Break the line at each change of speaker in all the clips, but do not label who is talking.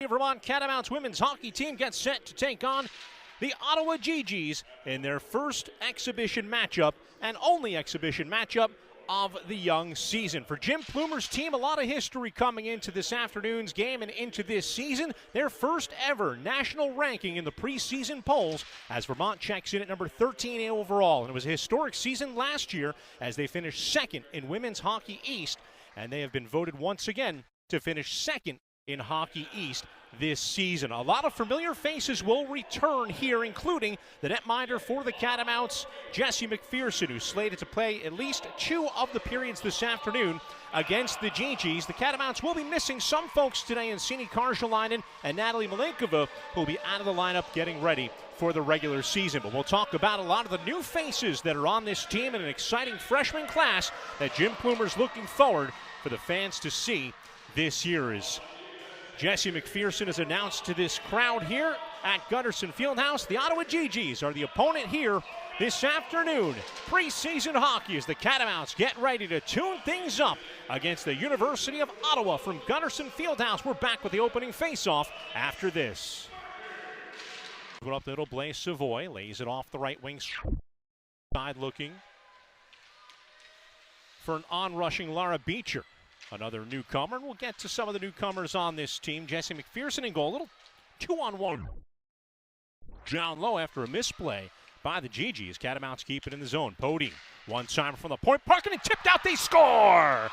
Vermont Catamounts women's hockey team gets set to take on the Ottawa GGs in their first exhibition matchup and only exhibition matchup of the young season. For Jim Plumer's team, a lot of history coming into this afternoon's game and into this season. Their first ever national ranking in the preseason polls as Vermont checks in at number 13 overall. And it was a historic season last year as they finished second in Women's Hockey East, and they have been voted once again to finish second in Hockey East this season. A lot of familiar faces will return here, including the netminder for the Catamounts, Jessie McPherson, who's slated to play at least 2 of the periods this afternoon against the GGs. The Catamounts will be missing some folks today in Sini Karjalainen and Natalie Malenkova, who will be out of the lineup getting ready for the regular season. But we'll talk about a lot of the new faces that are on this team and an exciting freshman class that Jim Plumer's looking forward for the fans to see this year. Is Jessie McPherson is announced to this crowd here at Gunderson Fieldhouse. The Ottawa GGs are the opponent here this afternoon. Preseason hockey as the Catamounts get ready to tune things up against the University of Ottawa from Gunderson Fieldhouse. We're back with the opening face-off after this. Put up the middle, Blaise Savoy lays it off the right wing side, looking for an on-rushing Lara Beecher. Another newcomer, and we'll get to some of the newcomers on this team. Jessie McPherson in goal, a little 2-on-1 down low after a misplay by the GGs. Catamounts keep it in the zone. Podine, one-timer from the point, parking and tipped out, they score!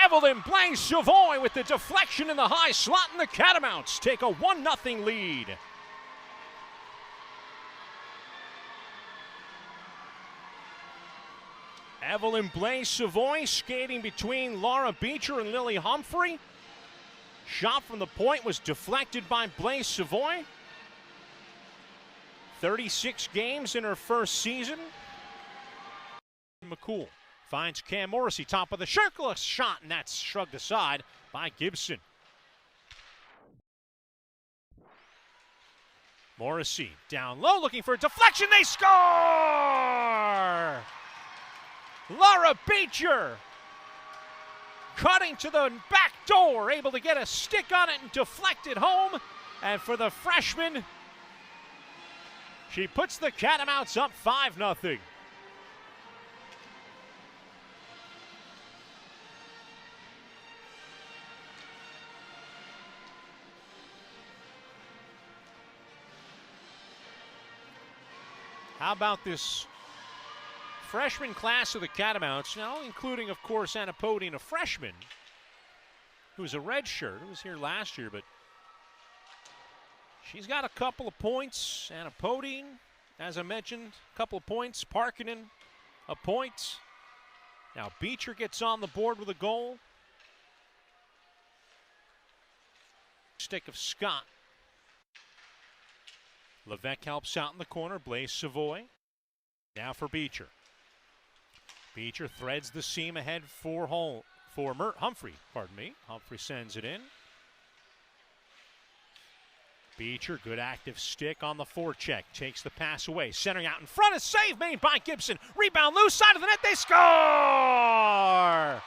Evelyn Blaise Savoy with the deflection in the high slot, and the Catamounts take a 1-0 lead. Evelyn Blaise Savoy skating between Lara Beecher and Lily Humphrey. Shot from the point was deflected by Blaise Savoy. 36 games in her first season. McCool finds Cam Morrissey, top of the circle, shot, and that's shrugged aside by Gibson. Morrissey down low looking for a deflection, they score! Lara Beecher cutting to the back door, able to get a stick on it and deflect it home. And for the freshman, she puts the Catamounts up 5-0. How about this freshman class of the Catamounts, now including, of course, Anna Podine, a freshman who's a redshirt, who was here last year, but she's got a couple of points. Anna Podine, as I mentioned, a couple of points. Parkkinen, a point. Now Beecher gets on the board with a goal. Stick of Scott. Levesque helps out in the corner. Blaise Savoy. Now for Beecher. Beecher threads the seam ahead for Humphrey. Humphrey sends it in. Beecher, good active stick on the forecheck. Takes the pass away. Centering out in front. A save made by Gibson. Rebound loose, side of the net. They score!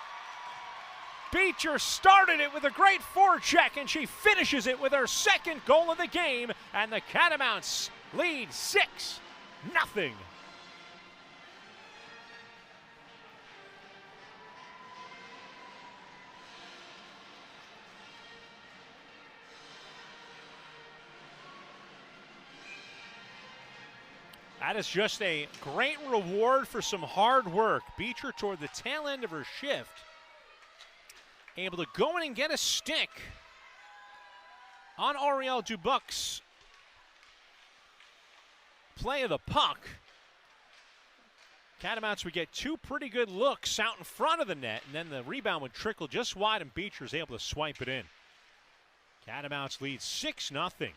Beecher started it with a great forecheck, and she finishes it with her second goal of the game. And the Catamounts lead 6-0. That is just a great reward for some hard work. Beecher, toward the tail end of her shift, able to go in and get a stick on Arielle Dubuc's play of the puck. Catamounts would get 2 pretty good looks out in front of the net, and then the rebound would trickle just wide, and Beecher's able to swipe it in. Catamounts lead 6-0.